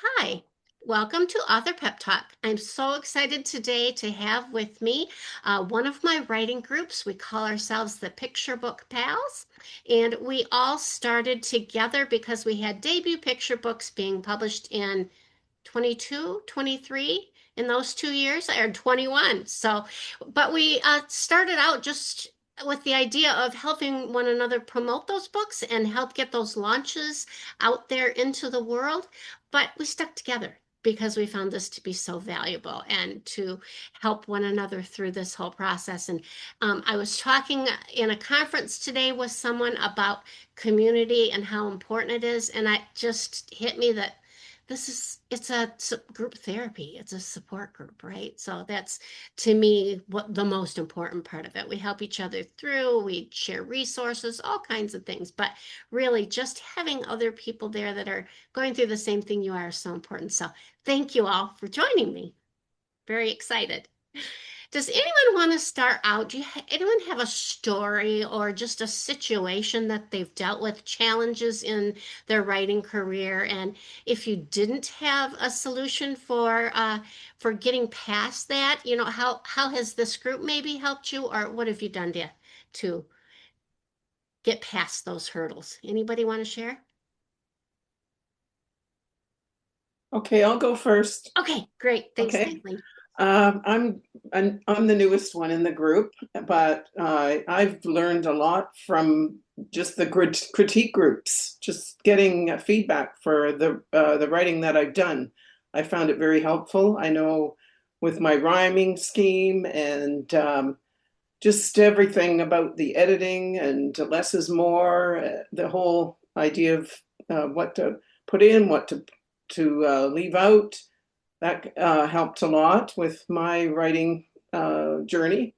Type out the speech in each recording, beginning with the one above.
Hi, welcome to Author Pep Talk. I'm so excited today to have with me one of my writing groups. We call ourselves the Picture Book Pals, and we all started together because we had debut picture books being published in 22, 23 in those 2 years, or 21. But we started out just with the idea of helping one another promote those books and help get those launches out there into the world. But we stuck together because we found this to be so valuable and to help one another through this whole process. And I was talking in a conference today with someone about community and how important it is. And it just hit me that it's a group therapy. It's a support group, right? So that's to me what the most important part of it. We help each other through, we share resources, all kinds of things, but really just having other people there that are going through the same thing you are is so important. So thank you all for joining me. Very excited. Does anyone want to start out? Anyone have a story or just a situation that they've dealt with challenges in their writing career? And if you didn't have a solution for getting past that, how has this group maybe helped you, or what have you done to get past those hurdles? Anybody want to share? Okay, I'll go first. Okay, great. Thanks, Okay. Nathan. I'm the newest one in the group, but I've learned a lot from just the critique groups, just getting feedback for the writing that I've done. I found it very helpful. I know with my rhyming scheme and just everything about the editing and less is more, the whole idea of what to put in, what to leave out. That helped a lot with my writing journey.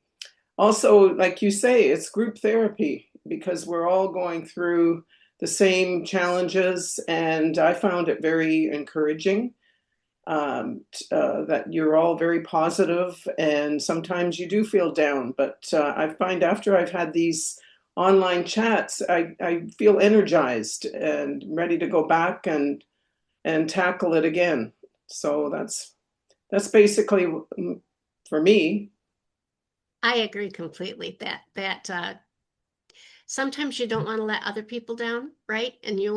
Also, like you say, it's group therapy because we're all going through the same challenges, and I found it very encouraging that you're all very positive, and sometimes you do feel down. But I find after I've had these online chats, I feel energized and ready to go back and tackle it again. So that's basically for me. I agree completely that sometimes you don't want to let other people down, right? And you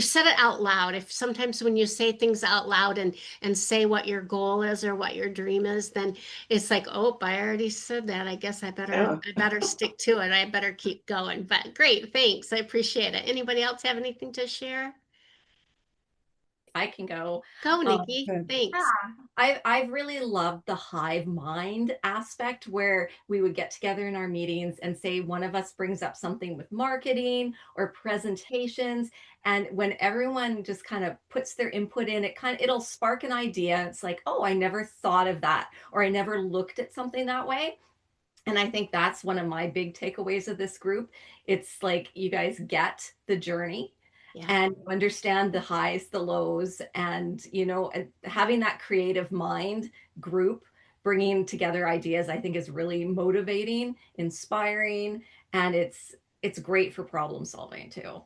said it out loud. If sometimes when you say things out loud and say what your goal is or what your dream is, then it's like, oh, I already said that. I guess Yeah. I better stick to it. I better keep going. But great, thanks. I appreciate it. Anybody else have anything to share? I can go. Go, Um, Nikki. Okay. Thanks. yeah, I've really loved the hive mind aspect where we would get together in our meetings and say one of us brings up something with marketing or presentations, and when everyone just kind of puts their input in, it'll spark an idea. It's like, oh, I never thought of that, or I never looked at something that way. And I think that's one of my big takeaways of this group. It's like you guys get the journey Yeah. and you understand the highs, the lows, and having that creative mind group bringing together ideas, I think is really motivating, inspiring, and it's great for problem solving too.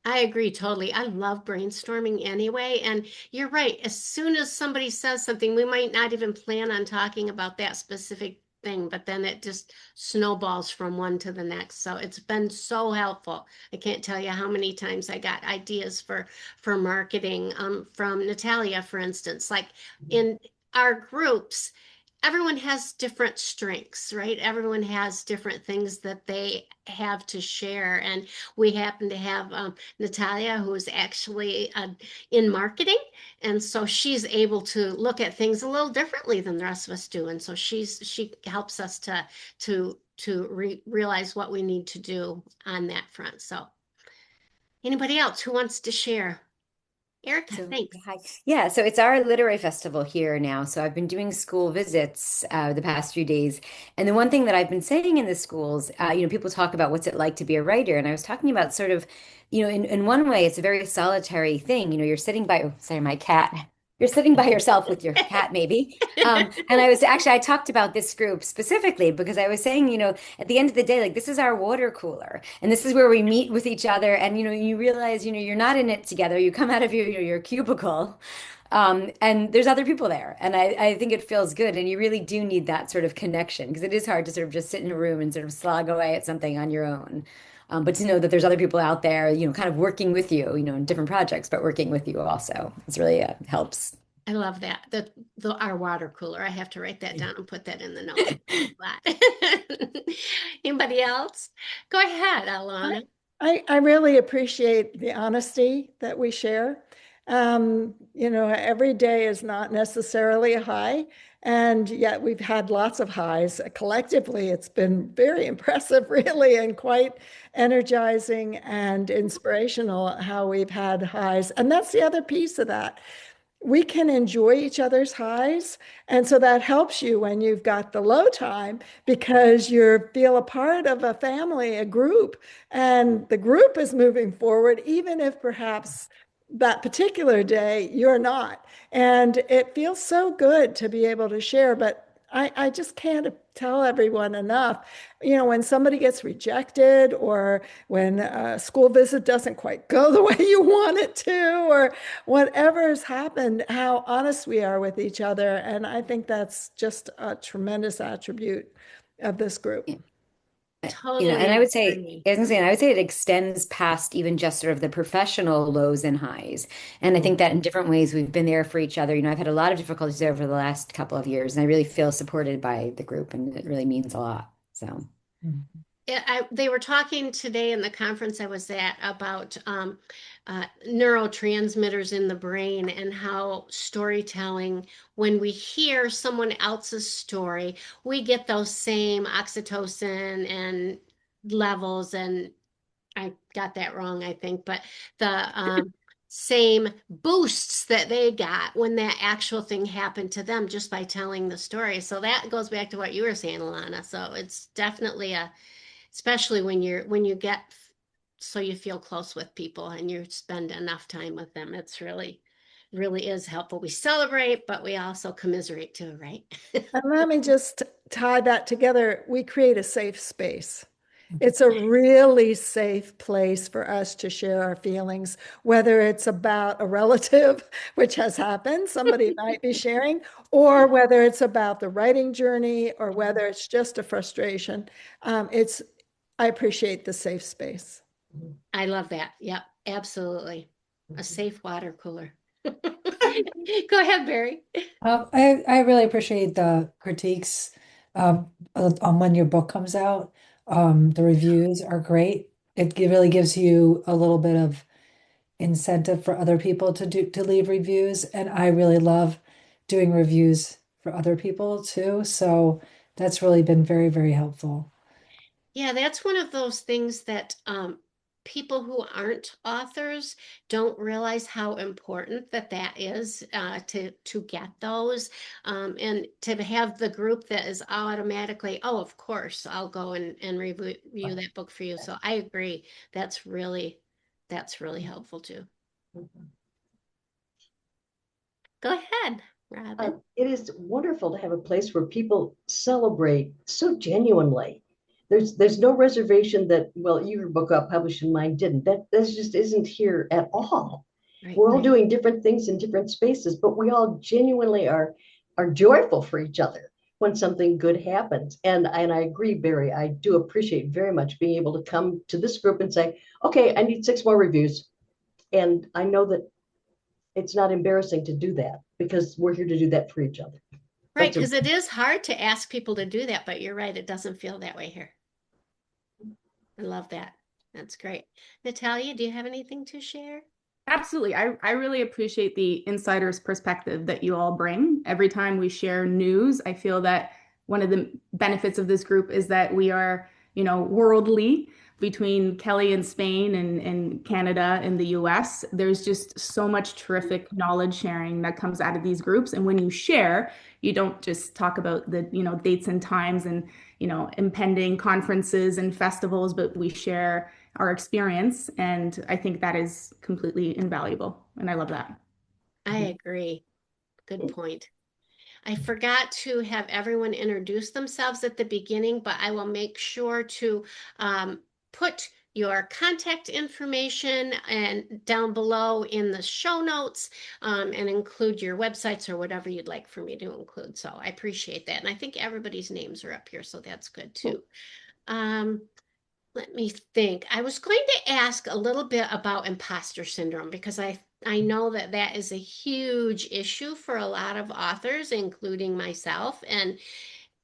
I agree totally. I love brainstorming anyway. And you're right. As soon as somebody says something, we might not even plan on talking about that specific thing, but then it just snowballs from one to the next. So it's been so helpful. I can't tell you how many times I got ideas for marketing from Natalia, for instance. Like in our groups, everyone has different strengths, right? Everyone has different things that they have to share. And we happen to have Natalia, who is actually in marketing. And so she's able to look at things a little differently than the rest of us do. And so she helps us to realize what we need to do on that front. So anybody else who wants to share? Erica, So, thanks. hi. Yeah, so it's our literary festival here now. So I've been doing school visits the past few days. And the one thing that I've been saying in the schools, people talk about what's it like to be a writer. And I was talking about sort of, in one way, it's a very solitary thing. You're sitting by, oh, sorry, my cat. You're sitting by yourself with your cat, maybe. And I talked about this group specifically because I was saying, at the end of the day, like this is our water cooler, and this is where we meet with each other. And, you realize, you're not in it together. You come out of your cubicle, and there's other people there. And I think it feels good. And you really do need that sort of connection because it is hard to sort of just sit in a room and sort of slog away at something on your own. But to know that there's other people out there, kind of working with you, in different projects, but working with you also. It's really helps. I love that. Our water cooler. I have to write that down and put that in the notes. Anybody else? Go ahead, Alana. I really appreciate the honesty that we share. Every day is not necessarily a high, and yet we've had lots of highs. Collectively, it's been very impressive, really, and quite energizing and inspirational how we've had highs. And that's the other piece of that. We can enjoy each other's highs. And so that helps you when you've got the low time because you feel a part of a family, a group, and the group is moving forward, even if perhaps that particular day you're not. And it feels so good to be able to share, but I just can't tell everyone enough. When somebody gets rejected or when a school visit doesn't quite go the way you want it to, or whatever has happened, how honest we are with each other. And I think that's just a tremendous attribute of this group. Totally. And I would say, it extends past even just sort of the professional lows and highs. And I think that in different ways, we've been there for each other. I've had a lot of difficulties over the last couple of years, and I really feel supported by the group, and it really means a lot. So. They were talking today in the conference I was at about neurotransmitters in the brain and how storytelling, when we hear someone else's story, we get those same oxytocin and levels. And I got that wrong, I think, but the same boosts that they got when that actual thing happened to them just by telling the story. So that goes back to what you were saying, Alana. So it's definitely especially when you get so you feel close with people and you spend enough time with them, it's really is helpful. We celebrate, but we also commiserate too, right? And let me just tie that together. We create a safe space. It's a really safe place for us to share our feelings, whether it's about a relative, which has happened, somebody might be sharing, or whether it's about the writing journey, or whether it's just a frustration. I appreciate the safe space. I love that. Yep, absolutely. A safe water cooler. Go ahead, Berrie. I really appreciate the critiques on when your book comes out. The reviews are great. It really gives you a little bit of incentive for other people to leave reviews, and I really love doing reviews for other people too. So that's really been very, very helpful. Yeah, that's one of those things that people who aren't authors don't realize how important that is to get those and to have the group that is automatically, oh, of course, I'll go and review that book for you. So I agree. That's really helpful too. Go ahead, Robin. It is wonderful to have a place where people celebrate so genuinely. There's no reservation that, well, your book got published and mine didn't. That just isn't here at all. Right, we're all doing different things in different spaces, but we all genuinely are joyful for each other when something good happens. And I agree, Berrie, I do appreciate very much being able to come to this group and say, okay, I need 6 more reviews. And I know that it's not embarrassing to do that because we're here to do that for each other. Right, because it is hard to ask people to do that, but you're right, it doesn't feel that way here. I love that. That's great. Natalia, do you have anything to share? Absolutely. I really appreciate the insider's perspective that you all bring. Every time we share news, I feel that one of the benefits of this group is that we are, worldly. Between Kelly in Spain and Canada and the US, there's just so much terrific knowledge sharing that comes out of these groups. And when you share, you don't just talk about the, dates and times and, impending conferences and festivals, but we share our experience. And I think that is completely invaluable. And I love that. I agree. Good point. I forgot to have everyone introduce themselves at the beginning, but I will make sure to put your contact information and down below in the show notes, and include your websites or whatever you'd like for me to include. So I appreciate that. And I think everybody's names are up here, so that's good too. Let me think. I was going to ask a little bit about imposter syndrome because I know that that is a huge issue for a lot of authors, including myself, and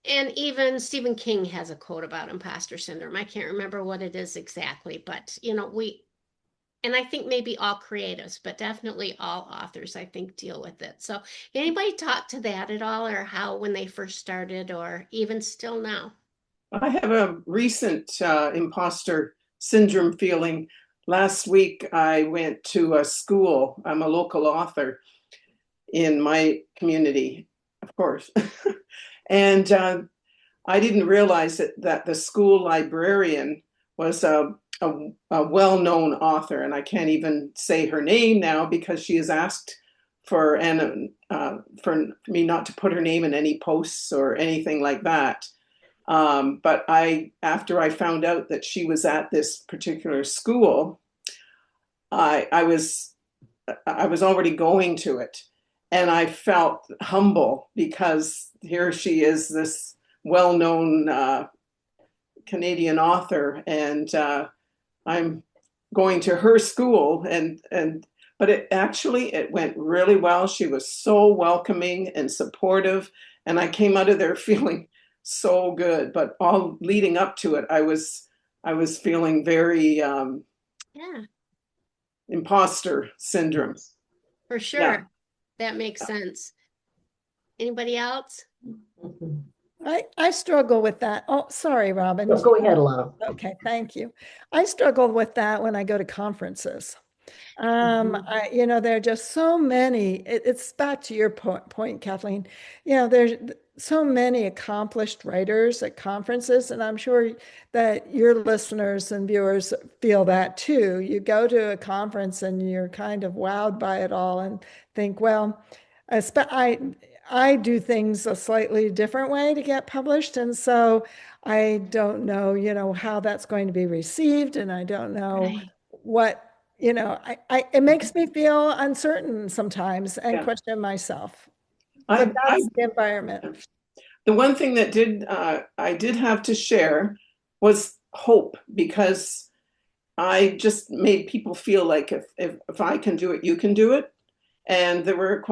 even Stephen King has a quote about imposter syndrome. I can't remember what it is exactly, but and I think maybe all creatives, but definitely all authors, I think, deal with it. So anybody talk to that at all, or how when they first started, or even still now? I have a recent imposter syndrome feeling. Last week, I went to a school. I'm a local author in my community, of course. And I didn't realize that the school librarian was a well-known author, and I can't even say her name now because she has asked for me not to put her name in any posts or anything like that. But after I found out that she was at this particular school, I was already going to it, and I felt humble because here she is, this well-known Canadian author, and I'm going to her school, but it went really well. She was so welcoming and supportive, and I came out of there feeling so good. But all leading up to it, I was feeling very imposter syndrome. For sure. Yeah. That makes sense. Anybody else? I struggle with that. Oh, sorry, Robin. No, go ahead, Alana. Okay, thank you. I struggle with that when I go to conferences. There are just so many. It's back to your point, Kathleen. There's so many accomplished writers at conferences, and I'm sure that your listeners and viewers feel that too. You go to a conference and you're kind of wowed by it all and think, well, I do things a slightly different way to get published, and so I don't know, how that's going to be received, and I don't know what. It makes me feel uncertain sometimes and question myself. But that's the environment. The one thing that I did have to share was hope, because I just made people feel like if I can do it, you can do it. And there were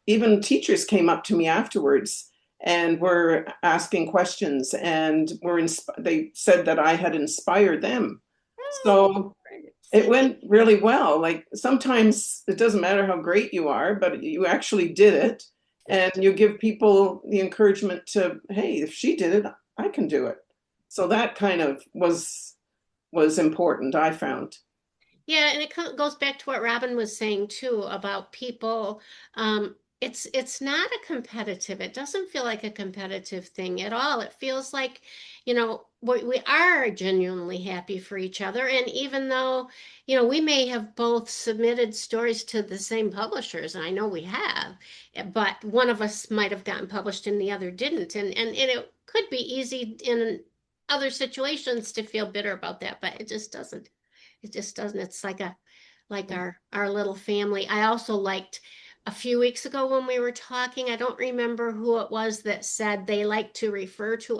even teachers came up to me afterwards and were asking questions, and they said that I had inspired them. So it went really well. Like sometimes it doesn't matter how great you are, but you actually did it, and you give people the encouragement to, hey, if she did it, I can do it. So that kind of was important, I found. Yeah, and it goes back to what Robin was saying too about people. It's not a competitive. It doesn't feel like a competitive thing at all. It feels like, we are genuinely happy for each other. And even though, we may have both submitted stories to the same publishers, and I know we have, but one of us might have gotten published and the other didn't. And it could be easy in other situations to feel bitter about that, but it just doesn't. It just doesn't. It's like our little family. I also liked a few weeks ago when we were talking, I don't remember who it was that said they like to refer to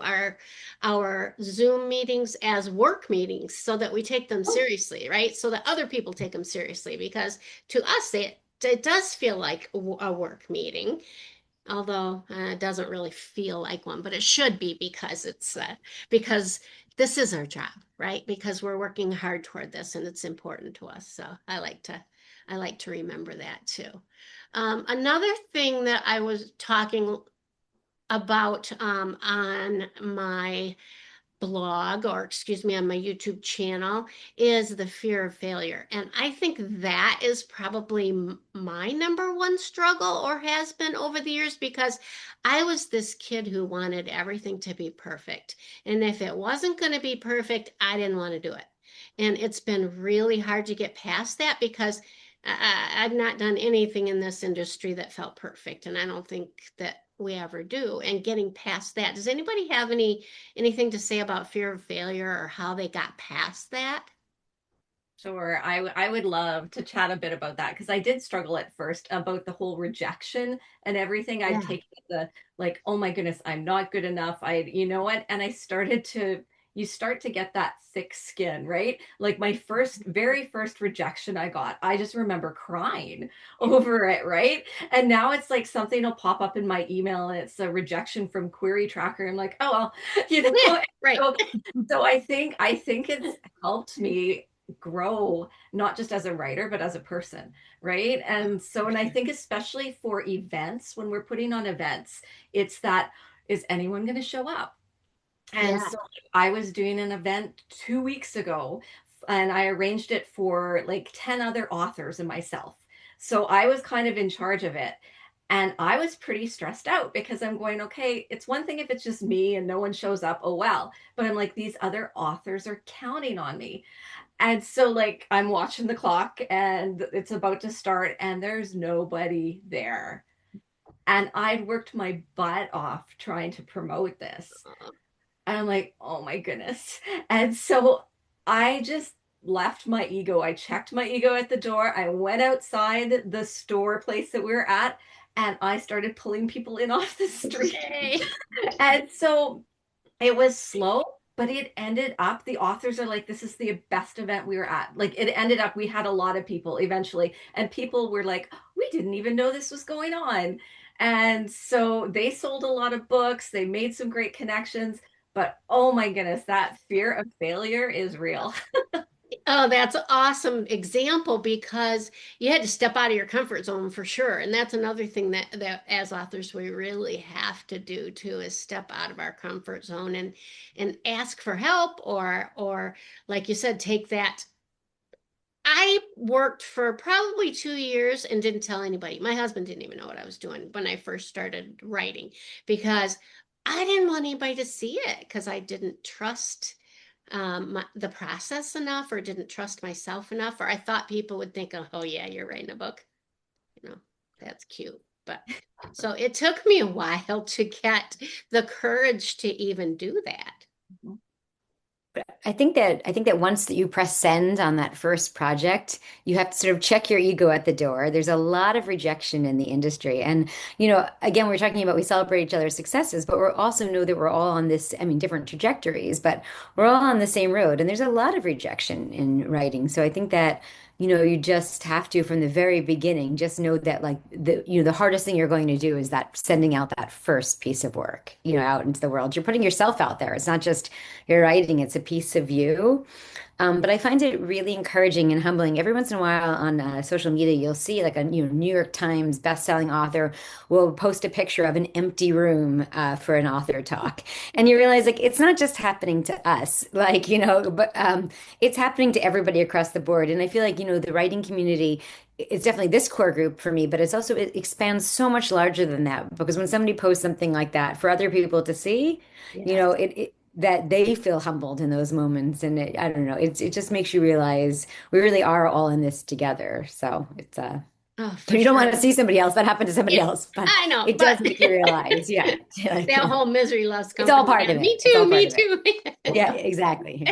our Zoom meetings as work meetings so that we take them seriously, right? So that other people take them seriously, because to us, it does feel like a work meeting. Although it doesn't really feel like one, but it should be, because because this is our job, right? Because we're working hard toward this and it's important to us. So I like to remember that too. Another thing that I was talking about on my blog, or excuse me, on my YouTube channel, is the fear of failure. And I think that is probably my number one struggle, or has been over the years, because I was this kid who wanted everything to be perfect. And if it wasn't going to be perfect, I didn't want to do it. And it's been really hard to get past that, because I've not done anything in this industry that felt perfect, and I don't think that we ever do. And getting past that, does anybody have anything to say about fear of failure or how they got past that? Sure. I would love to chat a bit about that because I did struggle at first about the whole rejection and everything. I'd Yeah. take the like, oh my goodness, I'm not good enough. You know what? And I started to, you start to get that thick skin, right? Like my very first rejection I got, I just remember crying over it, right? And now it's like something will pop up in my email and it's a rejection from Query Tracker. I'm like, oh well, you know. Yeah, right. So I think it's helped me grow not just as a writer but as a person, right? And so, and I think especially for events, when we're putting on events, it's that, is anyone going to show up? And Yeah. so I was doing an event 2 weeks ago and I arranged it for like 10 other authors and myself, so I was kind of in charge of it. And I was pretty stressed out because I'm going, okay, it's one thing if it's just me and no one shows up, oh well, but I'm like, these other authors are counting on me. And so, like, I'm watching the clock and it's about to start, and there's nobody there. And I'd worked my butt off trying to promote this. And I'm like, oh my goodness. And so I just left my ego. I checked my ego at the door. I went outside the store place that we were at, and I started pulling people in off the street. Okay. And so it was slow, but it ended up, the authors are like, this is the best event we were at. Like it ended up, we had a lot of people eventually, and people were like, we didn't even know this was going on. And so they sold a lot of books, they made some great connections, but oh my goodness, that fear of failure is real. Oh, that's an awesome example because you had to step out of your comfort zone for sure. And that's another thing that as authors we really have to do too, is step out of our comfort zone and ask for help, or like you said, take that. I worked for probably 2 years and didn't tell anybody. My husband didn't even know what I was doing when I first started writing because I didn't want anybody to see it because I didn't trust the process enough, or didn't trust myself enough, or I thought people would think, oh yeah, you're writing a book. That's cute. But so it took me a while to get the courage to even do that. I think that once that you press send on that first project, you have to sort of check your ego at the door. There's a lot of rejection in the industry. And, again, we're talking about we celebrate each other's successes, but we also know that we're all on this, different trajectories, but we're all on the same road. And there's a lot of rejection in writing. So I think that you just have to, from the very beginning, just know that like the hardest thing you're going to do is that sending out that first piece of work, out into the world. You're putting yourself out there. It's not just your writing, it's a piece of you. But I find it really encouraging and humbling. Every once in a while on social media, you'll see like a New York Times best-selling author will post a picture of an empty room for an author talk, and you realize like it's not just happening to us, like but it's happening to everybody across the board. And I feel like the writing community. It's definitely this core group for me, but it expands so much larger than that because when somebody posts something like that for other people to see, it that they feel humbled in those moments. And I don't know, it just makes you realize we really are all in this together. So it's Oh, you don't want to sure. see somebody else that happened to somebody Yeah, else, but I know, it but does make you realize, yeah. that whole misery loves It's all company. part Yeah, of it. me It's all too, part me of it. too. Yeah, exactly.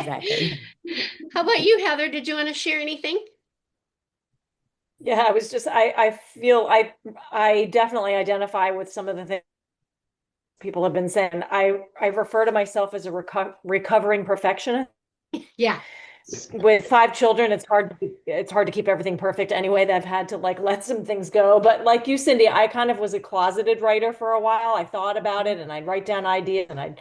How about you, Heather? Did you want to share anything? Yeah, I feel I definitely identify with some of the things people have been saying. I refer to myself as a recovering perfectionist. Yeah. With 5 children, it's hard to keep everything perfect anyway. That I've had to like let some things go. But like you, Cindy, I kind of was a closeted writer for a while. I thought about it and I'd write down ideas and I'd,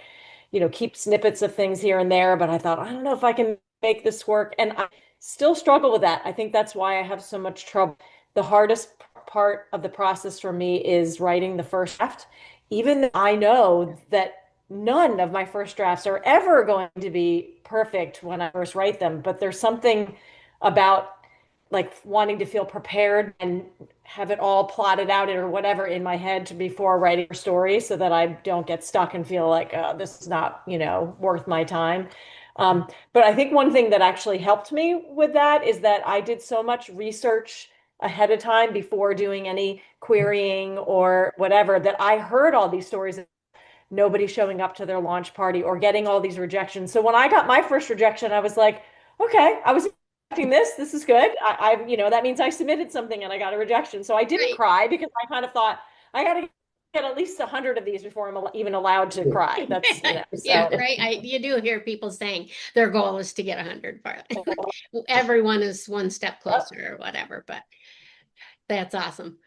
keep snippets of things here and there. But I thought, I don't know if I can make this work. And I still struggle with that. I think that's why I have so much trouble. The hardest part of the process for me is writing the first draft, even though I know that none of my first drafts are ever going to be perfect when I first write them, but there's something about like wanting to feel prepared and have it all plotted out or whatever in my head before writing a story so that I don't get stuck and feel like this is not, worth my time. But I think one thing that actually helped me with that is that I did so much research ahead of time before doing any querying or whatever, that I heard all these stories of nobody showing up to their launch party or getting all these rejections. So when I got my first rejection, I was like, okay, I was expecting this. This is good. That means I submitted something and I got a rejection. So I didn't cry because I kind of thought I got to get at least 100 of these before I'm even allowed to cry. That's, Yeah, right. You do hear people saying their goal is to get 100. Everyone is one step closer or whatever, but that's awesome.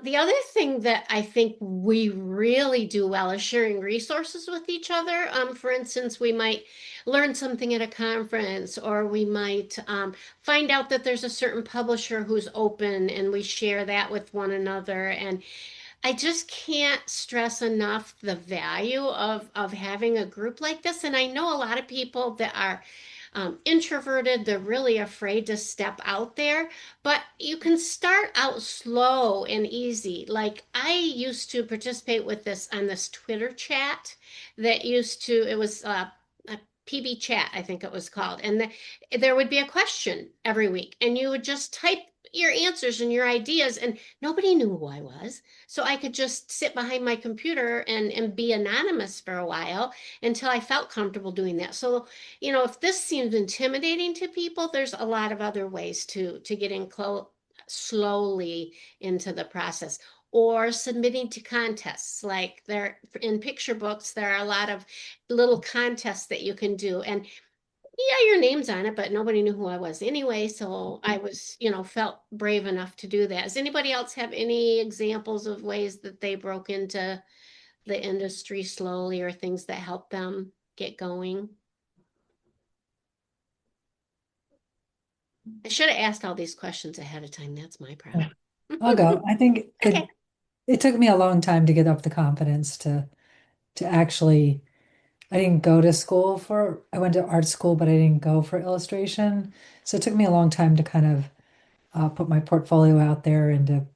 The other thing that I think we really do well is sharing resources with each other. For instance, we might learn something at a conference, or we might find out that there's a certain publisher who's open, and we share that with one another. And I just can't stress enough the value of having a group like this. And I know a lot of people that are introverted, they're really afraid to step out there, but you can start out slow and easy. Like I used to participate with this on this Twitter chat that it was a PB chat, I think it was called. And there would be a question every week, and you would just type your answers and your ideas, and nobody knew who I was. So I could just sit behind my computer and be anonymous for a while until I felt comfortable doing that. So, if this seems intimidating to people, there's a lot of other ways to get in slowly into the process. Or submitting to contests. Like there in picture books, there are a lot of little contests that you can do. And yeah, your name's on it, but nobody knew who I was anyway. So I was, felt brave enough to do that. Does anybody else have any examples of ways that they broke into the industry slowly, or things that helped them get going? I should have asked all these questions ahead of time. That's my problem. I'll go. I think Okay. it took me a long time to get up the confidence to actually. I didn't go to school I went to art school, but I didn't go for illustration. So it took me a long time to kind of put my portfolio out there and to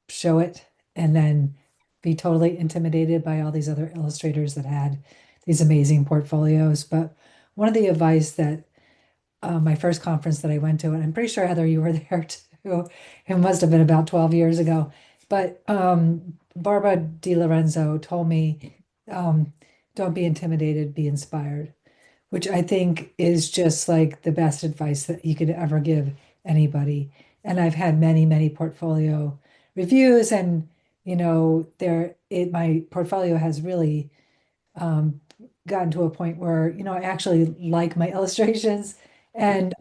show it, and then be totally intimidated by all these other illustrators that had these amazing portfolios. But one of the advice that my first conference that I went to, and I'm pretty sure, Heather, you were there too. It must have been about 12 years ago. But Barbara DiLorenzo told me, don't be intimidated, be inspired, which I think is just like the best advice that you could ever give anybody. And I've had many, many portfolio reviews, and my portfolio has really gotten to a point where I actually like my illustrations, and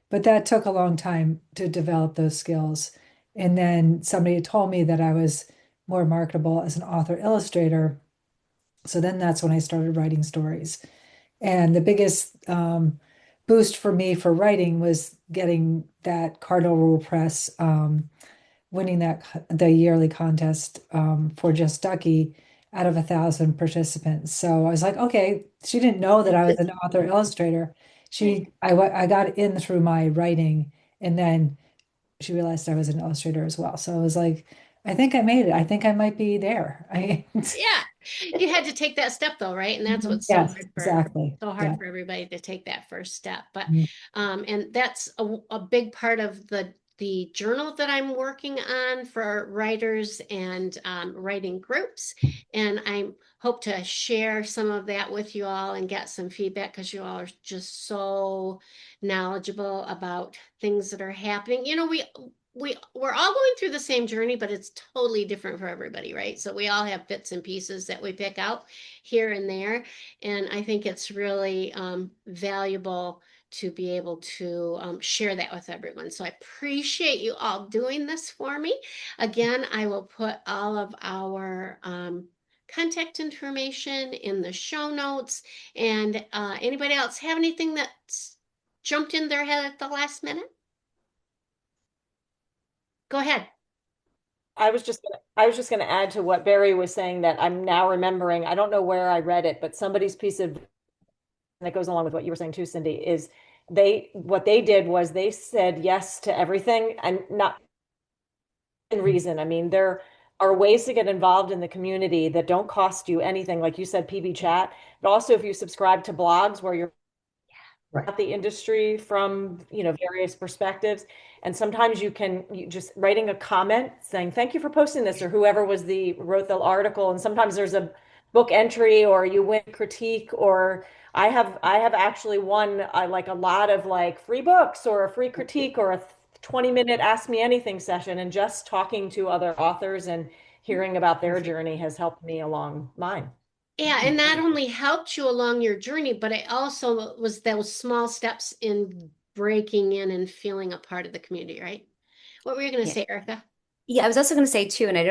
but that took a long time to develop those skills. And then somebody had told me that I was more marketable as an author illustrator. So then that's when I started writing stories. And the biggest boost for me for writing was getting that Cardinal Rule Press, winning the yearly contest for Just Ducky out of 1,000 participants. So I was like, okay, she didn't know that I was an author illustrator. I got in through my writing, and then she realized I was an illustrator as well. So I was like, I think I made it. I think I might be there. Yeah, you had to take that step though, right? And that's what's so Yes, hard exactly. Yeah. for everybody to take that first step. But Mhm. and that's a big part of the journal that I'm working on for writers and writing groups. And I hope to share some of that with you all and get some feedback, because you all are just so knowledgeable about things that are happening. We're all going through the same journey, but it's totally different for everybody, right? So we all have bits and pieces that we pick out here and there. And I think it's really valuable to be able to share that with everyone. So I appreciate you all doing this for me. Again, I will put all of our contact information in the show notes. And anybody else have anything that's jumped in their head at the last minute? Go ahead. I was just gonna add to what Berrie was saying, that I'm now remembering. I don't know where I read it, but somebody's piece of that goes along with what you were saying too, Cindy, is what they did was they said yes to everything, and not in reason. I mean, there are ways to get involved in the community that don't cost you anything, like you said, PB chat, but also if you subscribe to blogs where you're Right. at the industry from various perspectives. And sometimes you just writing a comment saying, thank you for posting this, or whoever wrote the article. And sometimes there's a book entry, or you win critique, or I have actually won like a lot of like free books or a free critique or a 20-minute Ask Me Anything session. And just talking to other authors and hearing about their journey has helped me along mine. Yeah, and not only helped you along your journey, but it also was those small steps in breaking in and feeling a part of the community, right? What were you going to say, Erica? Yeah, I was also going to say too, and I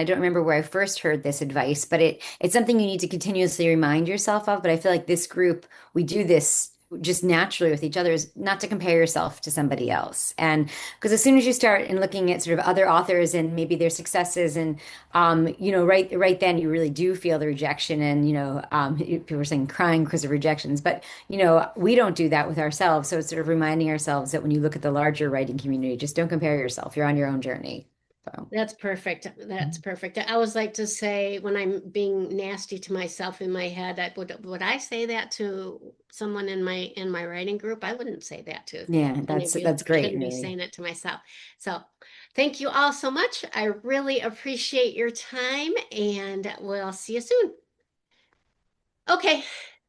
don't remember where I first heard this advice, but it's something you need to continuously remind yourself of. But I feel like this group, we do this just naturally with each other, is not to compare yourself to somebody else. And because as soon as you start in looking at sort of other authors and maybe their successes, and right then you really do feel the rejection, and people are saying crying because of rejections, but we don't do that with ourselves. So it's sort of reminding ourselves that when you look at the larger writing community, just don't compare yourself. You're on your own journey. So. That's perfect. That's perfect. I always like to say, when I'm being nasty to myself in my head, would I say that to someone in my writing group? I wouldn't say that to Yeah, any of you. that's I great, shouldn't be really. saying it to myself. So thank you all so much. I really appreciate your time, and we'll see you soon. Okay.